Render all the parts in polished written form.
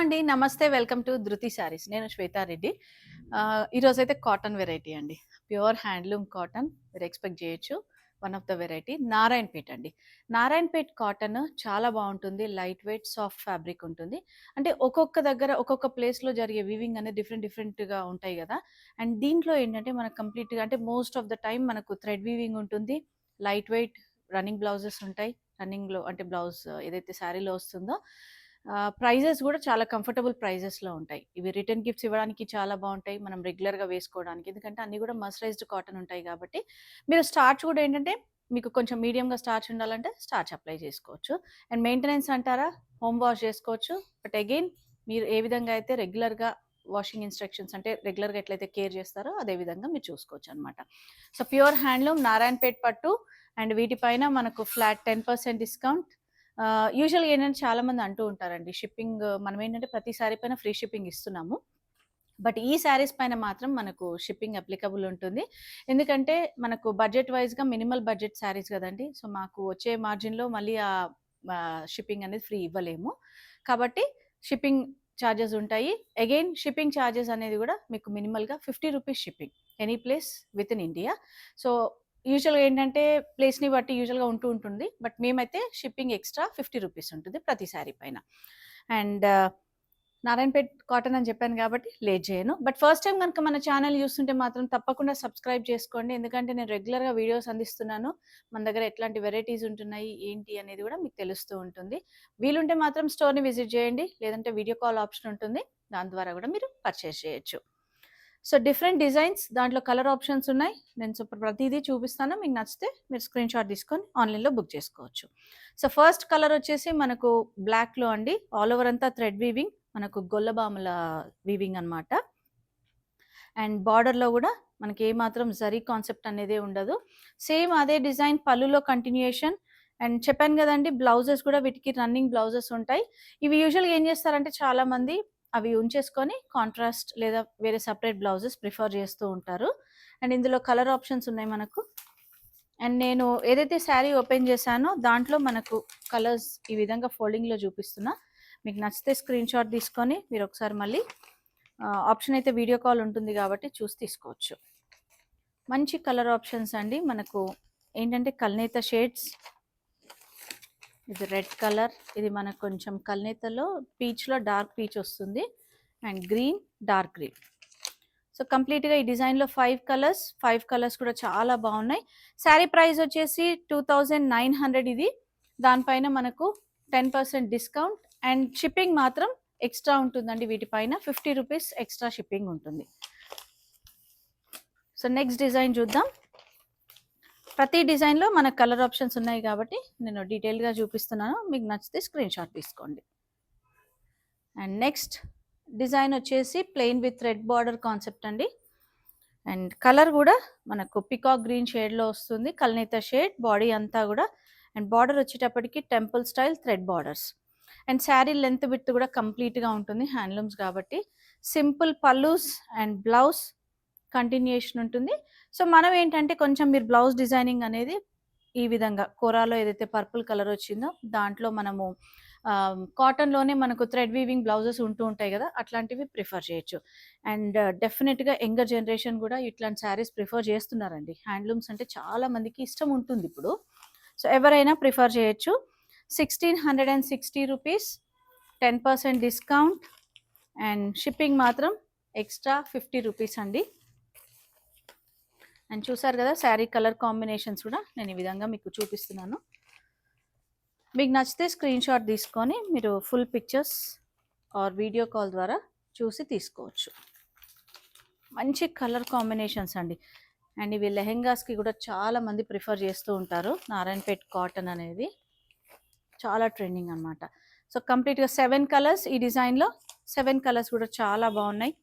అండి. నమస్తే. Welcome to 'ధృతి శారీస్'. నేను శ్వేతా రెడ్డి. ఈరోజైతే కాటన్ వెరైటీ అండి. ప్యూర్ హ్యాండ్లూమ్ కాటన్ మీరు ఎక్స్‌పెక్ట్ జేయొచ్చు. One of the variety Narayanpet అండి. నారాయణపేట్ కాటన్ చాలా బావుంటుంది. లైట్ వెయిట్, సాఫ్ట్ ఫ్యాబ్రిక్ ఉంటుంది. అంటే ఒక్కొక్క దగ్గర ఒక్కొక్క ప్లేస్‌లో జరిగే వీవింగ్ అనేది డిఫరెంట్‌గా ఉంటాయి గదా! అండ్ దీంట్లో ఏంటంటే మనకు కంప్లీట్‌గా అంటే మోస్ట్ ఆఫ్ ద టైమ్ మనకు థ్రెడ్ వీవింగ్ ఉంటుంది. లైట్ వెయిట్ రన్నింగ్ బ్లౌజెస్ ఉంటాయి. రన్నింగ్‌లో అంటే బ్లౌజ్ ఏదైతే శారీలో వస్తుందో ప్రైజెస్ గూడా చాలా కంఫర్టబుల్ ప్రైజెస్‌లో ఉంటాయి. ఇవి రిటర్న్ గిఫ్ట్స్ ఇవ్వడానికి చాలా బావుంటాయి. మనం రెగ్యులర్‌గా వేసుకోవడానికి. ఎందుకంటే అన్నీ గూడా మర్సరైజ్డ్ కాటన్ ఉంటాయి గాబట్టి, మీరు స్టార్చ్ గూడా ఏంటంటే మీకు కొంచెం మీడియంగా స్టార్చ్ ఉండాలంటే స్టార్చ్ అప్లై చేసుకోవచ్చు. అండ్ మెయింటెనెన్స్ అంటారా? హోమ్ వాష్ చేసుకోవచ్చు. బట్ అగైన్ మీరు ఏ విధంగా అయితే రెగ్యులర్‌గా వాషింగ్ ఇన్‌స్ట్రక్షన్స్ అంటే రెగ్యులర్‌గా ఎట్లయితే కేర్ చేస్తారో అదే విధంగా మీరు చూసుకోవచ్చనమాట. సో, ప్యూర్ హ్యాండ్లూమ్ నారాయణపేట్ పట్టు అండ్ వీటిపైన మనకు ఫ్లాట్ 10% డిస్కౌంట్. యూజువల్‌గా ఏంటంటే చాలామంది అంటూ ఉంటారండి. షిప్పింగ్ మనమేంటంటే ప్రతి సారీ పైన ఫ్రీ షిప్పింగ్ ఇస్తున్నాము. బట్ ఈ శారీస్ పైన మాత్రం మనకు షిప్పింగ్ అప్లికబుల్ ఉంటుంది. ఎందుకంటే మనకు బడ్జెట్ వైస్‌గా మినిమల్ బడ్జెట్ శారీస్ గదండీ! సో, మాకు వచ్చే మార్జిన్‌లో మళ్ళీ షిప్పింగ్ అనేది ఫ్రీ ఇవ్వలేము. కాబట్టి షిప్పింగ్ చార్జెస్ ఉంటాయి. అగైన్ షిప్పింగ్ చార్జెస్ అనేది గూడా మీకు మినిమల్‌గా రూ. 50 shipping. Any place within India. So, యూజువల్‌గా ఏంటంటే ప్లేస్‌ని బట్టి యూజువల్‌గా ఉంటుంది. బట్ మేమైతే షిప్పింగ్ ఎక్స్‌ట్రా రూ. 50 ఉంటుంది ప్రతి శారీ పైన. అండ్ నారాయణపేట్ కాటన్ అని చెప్పాను కాబట్టి లేట్ చేయను. బట్ ఫస్ట్ టైమ్ గనుక మన ఛానెల్ చూస్తుంటే మాత్రం తప్పకుండా సబ్స్క్రైబ్ చేసుకోండి. ఎందుకంటే నేను రెగ్యులర్‌గా వీడియోస్ అందిస్తున్నాను. మన దగ్గర ఎట్లాంటి వెరైటీస్ ఉంటున్నాయి, ఏంటి అనేది కూడా మీకు తెలుస్తూ ఉంటుంది. వీలుంటే మాత్రం స్టోర్‌ని విజిట్ చేయండి. లేదంటే వీడియో కాల్ ఆప్షన్ ఉంటుంది. దాని ద్వారా కూడా మీరు పర్చేస్ చేయొచ్చు. సో, డిఫరెంట్ డిజైన్స్ దాంట్లో కలర్ ఆప్షన్స్ ఉన్నాయి. నేను ప్రతీదీ చూపిస్తాను. మీకు నచ్చితే మీరు స్క్రీన్‌షాట్ తీసుకొని ఆన్‌లైన్‌లో బుక్ చేసుకోవచ్చు. సో, ఫస్ట్ కలర్ వచ్చేసి మనకు బ్లాక్‌లో అండి. ఆల్ ఓవర్ అంతా థ్రెడ్ వీవింగ్. మనకు గొల్లబాముల వీవింగ్ అనమాట. అండ్ బార్డర్‌లో గూడా మనకి ఏమాత్రం జరీ కాన్సెప్ట్ అనేదే ఉండదు. సేమ్ అదే డిజైన్ పళ్ళులో కంటిన్యూయేషన్. అండ్ చెప్పాను గదండీ! బ్లౌజెస్ గూడా వీటికి రన్నింగ్ బ్లౌజెస్ ఉంటాయి. ఇవి యూజువల్‌గా ఏం జేస్తారంటే చాలామంది అవి ఉంచేసుకొని కాంట్రాస్ట్ లేదా వేరే సెపరేట్ బ్లౌజెస్ ప్రిఫర్ జేస్తూ ఉంటారు. అండ్ ఇందులో కలర్ ఆప్షన్స్ ఉన్నాయి మనకు. అండ్ నేను ఏదైతే శారీ ఓపెన్ చేశానో దాంట్లో మనకు కలర్స్ ఈ విధంగా ఫోల్డింగ్‌లో చూపిస్తున్నా. మీకు నచ్చితే స్క్రీన్‌షాట్ తీసుకొని మీరు ఒకసారి మళ్ళీ ఆప్షన్ అయితే వీడియో కాల్ ఉంటుంది కాబట్టి చూసి తీసుకోవచ్చు. మంచి కలర్ ఆప్షన్స్ అండి. మనకు ఏంటంటే కల్నేత షేడ్స్. ఇది రెడ్ కలర్. ఇది మనకు కొంచెం కల్నేతలో పీచ్‌లో డార్క్ పీచ్ వస్తుంది. And green, dark green. So, కంప్లీట్‌గా ఈ డిజైన్‌లో 5 కలర్స్ కూడా చాలా బావున్నాయి. శారీ ప్రైస్ వచ్చేసి 2900 ఇది. దానిపైన మనకు 10% డిస్కౌంట్ అండ్ షిప్పింగ్ మాత్రం ఎక్స్‌ట్రా ఉంటుందండి వీటిపైన. రూ. 50 ఎక్స్‌ట్రా షిప్పింగ్ ఉంటుంది. సో, నెక్స్ట్ డిజైన్ చూద్దాం. ప్రతి డిజైన్‌లో మనకు కలర్ ఆప్షన్స్ ఉన్నాయి కాబట్టి నేను డీటెయిల్‌గా చూపిస్తున్నాను. మీకు నచ్చితే స్క్రీన్‌షాట్ తీసుకోండి. అండ్ నెక్స్ట్ డిజైన్ వచ్చేసి plain with red border concept అండి. అండ్ కలర్ కూడా మనకు పికాక్ గ్రీన్ షేడ్‌లో వస్తుంది. కల్నేత షేడ్ బాడీ అంతా కూడా. అండ్ బార్డర్ వచ్చేటప్పటికి temple style thread borders. And sari length width కూడా కంప్లీట్‌గా ఉంటుంది హ్యాండ్లూమ్స్ కాబట్టి. Simple pallus and blouse continuation ఉంటుంది. సో, మనం ఏంటంటే కొంచెం మీరు బ్లౌజ్ డిజైనింగ్ అనేది ఈ విధంగా కోరాలో ఏదైతే పర్పుల్ కలర్ వచ్చిందో దాంట్లో మనము కాటన్‌లోనే మనకు థ్రెడ్ వీవింగ్ బ్లౌజెస్ ఉంటూ ఉంటాయి గదా! అట్లాంటివి ప్రిఫర్ చేయొచ్చు. అండ్ డెఫినిట్‌గా యంగర్ జనరేషన్ గూడా ఇట్లాంటి శారీస్ ప్రిఫర్ చేస్తున్నారండి. హ్యాండ్లూమ్స్ అంటే చాలా మందికి ఇష్టం ఉంటుందిప్పుడు. సో, ఎవరైనా ప్రిఫర్ చేయొచ్చు. రూ. 1660 10% డిస్కౌంట్ అండ్ షిప్పింగ్ మాత్రం ఎక్స్‌ట్రా రూ. 50 అండి. అండ్ చూసారు గదా! శారీ కలర్ కాంబినేషన్స్ కూడా నేను ఈ విధంగా మీకు చూపిస్తున్నాను. మీకు నచ్చితే స్క్రీన్‌షాట్ తీసుకొని మీరు full pictures or video call ద్వారా చూసి తీసుకోవచ్చు. మంచి కలర్ కాంబినేషన్స్ అండి. అండ్ ఇవి లెహెంగాస్‌కి కూడా చాలా మంది ప్రిఫర్ చేస్తూ ఉంటారు. నారాయణపేట్ కాటన్ అనేది చాలా ట్రెండింగ్ అనమాట. సో, కంప్లీట్‌గా 7 కలర్స్ ఈ డిజైన్‌లో. 7 కలర్స్ కూడా చాలా బాగున్నాయి.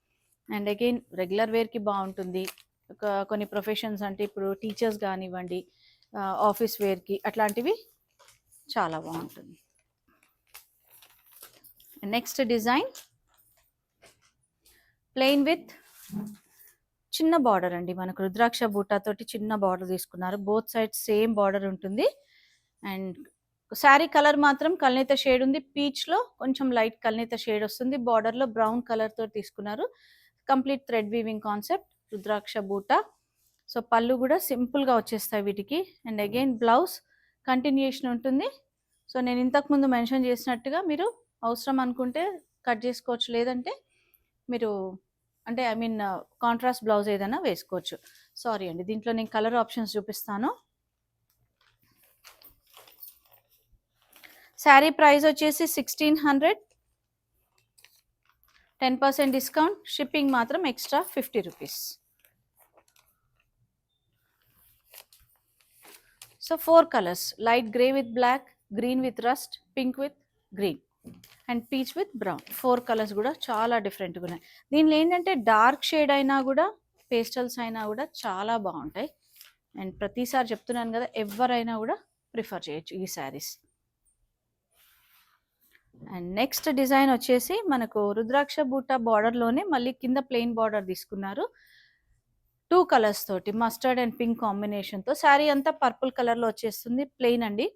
అండ్ అగైన్ రెగ్యులర్ వేర్‌కి బావుంటుంది. కొన్ని ప్రొఫెషన్స్ అంటే ఇప్పుడు టీచర్స్ గానివ్వండి, ఆఫీస్ వేర్‌కి అట్లాంటివి చాలా బాగుంటుంది. నెక్స్ట్ డిజైన్ ప్లెయిన్ విత్ చిన్న బార్డర్ అండి. మనకు రుద్రాక్ష బూటాతోటి చిన్న బార్డర్ తీసుకున్నారు. బోత్ సైడ్స్ సేమ్ బార్డర్ ఉంటుంది. అండ్ శారీ కలర్ మాత్రం కల్నేత షేడ్ ఉంది. పీచ్‌లో కొంచెం లైట్ కల్నేత షేడ్ వస్తుంది. బార్డర్‌లో బ్రౌన్ కలర్‌తో తీసుకున్నారు. Complete thread weaving concept. Rudraksha బూటా. సో పళ్ళు కూడా సింపుల్‌గా వచ్చేస్తాయి వీటికి. అండ్ అగైన్ బ్లౌజ్ కంటిన్యూయేషన్ ఉంటుంది. సో నేను ఇంతకుముందు మెన్షన్ చేసినట్టుగా మీరు అవసరం అనుకుంటే కట్ చేసుకోవచ్చు. లేదంటే మీరు అంటే ఐ మీన్ కాంట్రాస్ట్ బ్లౌజ్ ఏదైనా వేసుకోవచ్చు. సారీ అండి, దీంట్లో నేను కలర్ ఆప్షన్స్ చూపిస్తాను. శారీ ప్రైస్ వచ్చేసి 1600, 10% డిస్కౌంట్, షిప్పింగ్ మాత్రం extra 50 rupees. So 4 colours, light grey with black, green with rust, pink with green and peach with brown. 4 colours కూడా చాలా డిఫరెంట్గా ఉన్నాయి. దీనిలో ఏంటంటే డార్క్ షేడ్ అయినా కూడా పేస్టల్స్ అయినా కూడా చాలా బాగుంటాయి. అండ్ ప్రతిసారి చెప్తున్నాను కదా, ఎవరైనా కూడా ప్రిఫర్ చేయొచ్చు ఈ శారీస్. అండ్ నెక్స్ట్ డిజైన్ వచ్చేసి మనకు రుద్రాక్ష బూటా బార్డర్లోనే మళ్ళీ కింద ప్లెయిన్ బార్డర్ తీసుకున్నారు. 2 కలర్స్ తోటి, మస్టర్డ్ అండ్ పింక్ కాంబినేషన్తో. శారీ అంతా పర్పుల్ కలర్లో వచ్చేస్తుంది, ప్లెయిన్ అండి.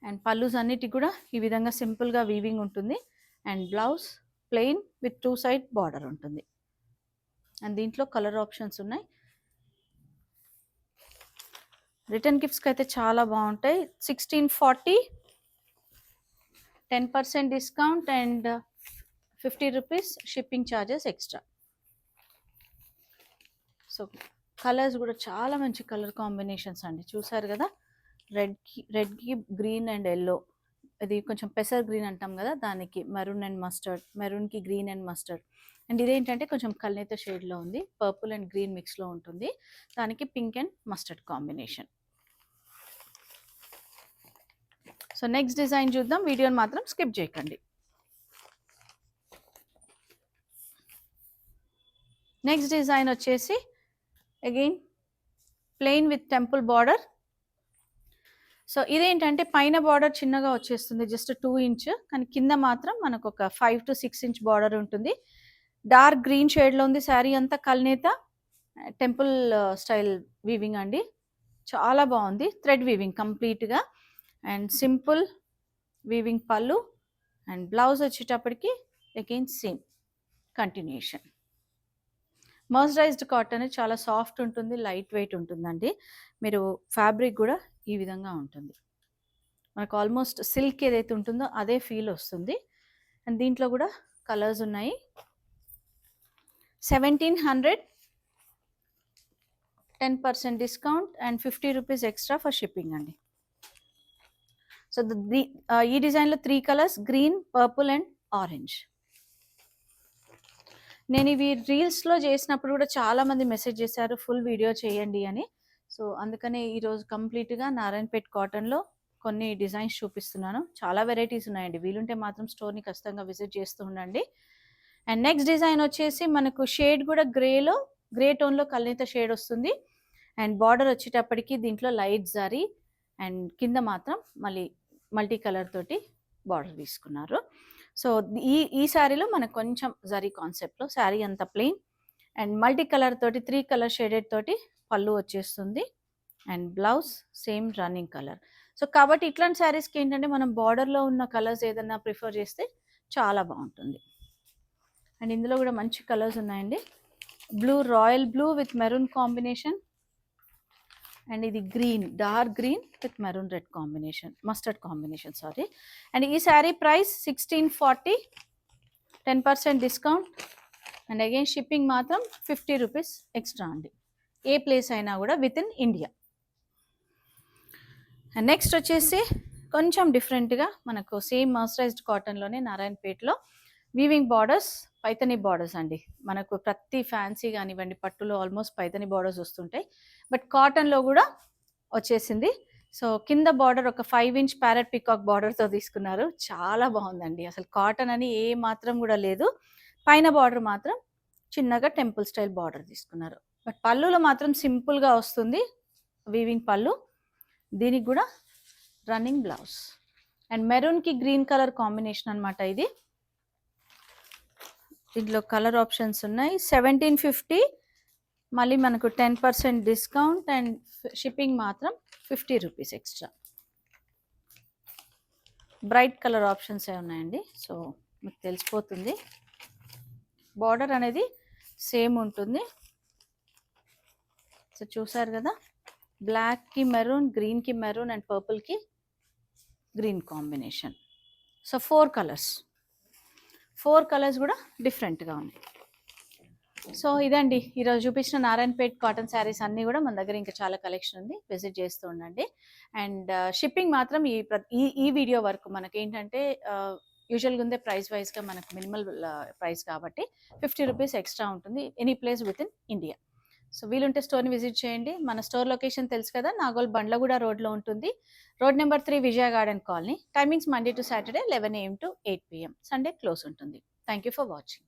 అండ్ పళ్ళుస్ అన్నిటికి కూడా ఈ విధంగా సింపుల్గా వీవింగ్ ఉంటుంది. And blouse plain with 2 side border ఉంటుంది. అండ్ దీంట్లో కలర్ ఆప్షన్స్ ఉన్నాయి. రిటర్న్ గిఫ్ట్స్కి అయితే చాలా బాగుంటాయి. 1640, 10% discount and 50 rupees shipping charges extra. So colours కూడా చాలా మంచి కలర్ కాంబినేషన్స్ అండి, చూసారు కదా. రెడ్కి గ్రీన్ అండ్ ఎల్లో, ఇది కొంచెం పెసర్ గ్రీన్ అంటాం కదా, దానికి మెరూన్ అండ్ మస్టర్డ్, మెరూన్కి గ్రీన్ అండ్ మస్టర్డ్. అండ్ ఇదేంటంటే కొంచెం కల్నేత షేడ్లో ఉంది, పర్పుల్ అండ్ గ్రీన్ మిక్స్లో ఉంటుంది, దానికి pink and mustard combination. So next design చూద్దాం, వీడియోని మాత్రం స్కిప్ చేయకండి. నెక్స్ట్ డిజైన్ వచ్చేసి again plain with temple border. So ఇదేంటంటే పైన బార్డర్ చిన్నగా వచ్చేస్తుంది, జస్ట్ 2 ఇంచ్, కానీ కింద మాత్రం మనకు ఒక 5 to 6 ఇంచ్ బార్డర్ ఉంటుంది. డార్క్ గ్రీన్ షేడ్లో ఉంది శారీ అంతా, కల్నేత టెంపుల్ స్టైల్ వీవింగ్ అండి, చాలా బాగుంది. థ్రెడ్ వీవింగ్ కంప్లీట్గా అండ్ సింపుల్ వీవింగ్ పళ్ళు. అండ్ బ్లౌజ్ వచ్చేటప్పటికి again same continuation. Mercerised cotton, చాలా సాఫ్ట్ ఉంటుంది, లైట్ వెయిట్ ఉంటుందండి. మీరు ఫ్యాబ్రిక్ కూడా ఈ విధంగా ఉంటుంది, మనకు ఆల్మోస్ట్ సిల్క్ ఏదైతే ఉంటుందో అదే ఫీల్ వస్తుంది. అండ్ దీంట్లో కూడా కలర్స్ ఉన్నాయి. 1700, 10% discount and 50 rupees extra for shipping అండి. సో ఈ డిజైన్లో 3 colours, green, purple and orange. నేను ఇవి రీల్స్లో చేసినప్పుడు కూడా చాలామంది మెసేజ్ చేశారు ఫుల్ వీడియో చేయండి అని. సో అందుకనే ఈరోజు కంప్లీట్గా నారాయణపేట్ కాటన్లో కొన్ని డిజైన్స్ చూపిస్తున్నాను. చాలా వెరైటీస్ ఉన్నాయండి, వీలుంటే మాత్రం స్టోర్ని ఖచ్చితంగా విజిట్ చేస్తూ ఉండండి. అండ్ నెక్స్ట్ డిజైన్ వచ్చేసి మనకు షేడ్ కూడా గ్రే టోన్లో కల్నేత షేడ్ వస్తుంది. అండ్ బార్డర్ వచ్చేటప్పటికి దీంట్లో లైట్ జరీ అండ్ కింద మాత్రం మళ్ళీ మల్టీ కలర్ తోటి బార్డర్ తీసుకున్నారు. సో ఈ శారీలో మనకు కొంచెం జరీ కాన్సెప్ట్లో, శారీ అంతా ప్లెయిన్ అండ్ మల్టీ కలర్ తోటి 3 కలర్ షేడెడ్ తోటి పళ్ళు వచ్చేస్తుంది. And blouse same running colour. So కాబట్టి ఇట్లాంటి శారీస్కి ఏంటంటే మనం బార్డర్లో ఉన్న కలర్స్ ఏదైనా ప్రిఫర్ చేస్తే చాలా బాగుంటుంది. అండ్ ఇందులో కూడా మంచి కలర్స్ ఉన్నాయండి. Blue, royal blue with maroon combination. And ఇది green, dark green with maroon red combination, mustard combination sorry. And ఈ sari price 1640, 10% discount and again shipping మాత్రం 50 రూపీస్ ఎక్స్ట్రా అండి, ఏ ప్లేస్ అయినా కూడా within India. And next వచ్చేసి కొంచెం డిఫరెంట్గా మనకు సేమ్ మర్సరైజ్డ్ కాటన్లోనే నారాయణపేట్లో వీవింగ్ బార్డర్స్, పైతని బార్డర్స్ అండి. మనకు ప్రతి ఫ్యాన్సీ కానివ్వండి పట్టులో ఆల్మోస్ట్ పైతని బార్డర్స్ వస్తుంటాయి, బట్ కాటన్లో కూడా వచ్చేసింది. సో కింద బార్డర్ ఒక 5 ఇంచ్ ప్యారెట్ పికాక్ బార్డర్తో తీసుకున్నారు, చాలా బాగుందండి. అసలు కాటన్ అని ఏ మాత్రం కూడా లేదు. పైన బార్డర్ మాత్రం చిన్నగా టెంపుల్ స్టైల్ బార్డర్ తీసుకున్నారు, బట్ పళ్ళులో మాత్రం సింపుల్గా వస్తుంది వీవింగ్ పళ్ళు. దీనికి కూడా రన్నింగ్ బ్లౌజ్ అండ్ మెరూన్కి గ్రీన్ కలర్ కాంబినేషన్ అనమాట ఇది. దీంట్లో కలర్ ఆప్షన్స్ ఉన్నాయి. 1750, మళ్ళీ మనకు 10% డిస్కౌంట్ అండ్ షిప్పింగ్ మాత్రం 50 రూపీస్ ఎక్స్ట్రా. బ్రైట్ కలర్ ఆప్షన్సే ఉన్నాయండి. సో మీకు తెలిసిపోతుంది. బార్డర్ అనేది సేమ్ ఉంటుంది. సో చూసారు కదా, బ్లాక్కి మెరూన్, గ్రీన్కి మెరూన్ అండ్ పర్పుల్కి గ్రీన్ కాంబినేషన్. సో 4 కలర్స్ కూడా డిఫరెంట్గా ఉన్నాయి. సో ఇదండి ఈరోజు చూపించిన నారాయణపేట్ కాటన్ శారీస్ అన్నీ కూడా మన దగ్గర ఇంకా చాలా కలెక్షన్ ఉంది, విజిట్ చేస్తూ ఉండండి. అండ్ షిప్పింగ్ మాత్రం ఈ వీడియో వరకు మనకి ఏంటంటే యూజువల్గా ఉందే ప్రైస్ వైజ్గా మనకు మినిమల్ ప్రైస్ కాబట్టి 50 రూపీస్ ఎక్స్ట్రా ఉంటుంది any place with in India. So వీలుంటే స్టోర్ని విజిట్ చేయండి. మన స్టోర్ లొకేషన్ తెలుసు కదా, నాగోల్ బండ్లగూడ రోడ్లో ఉంటుంది. Road number 3 Vijaya Garden Colony. Timings Monday to Saturday 11 AM to 8 PM. Sunday close ఉంటుంది. Thank you for watching.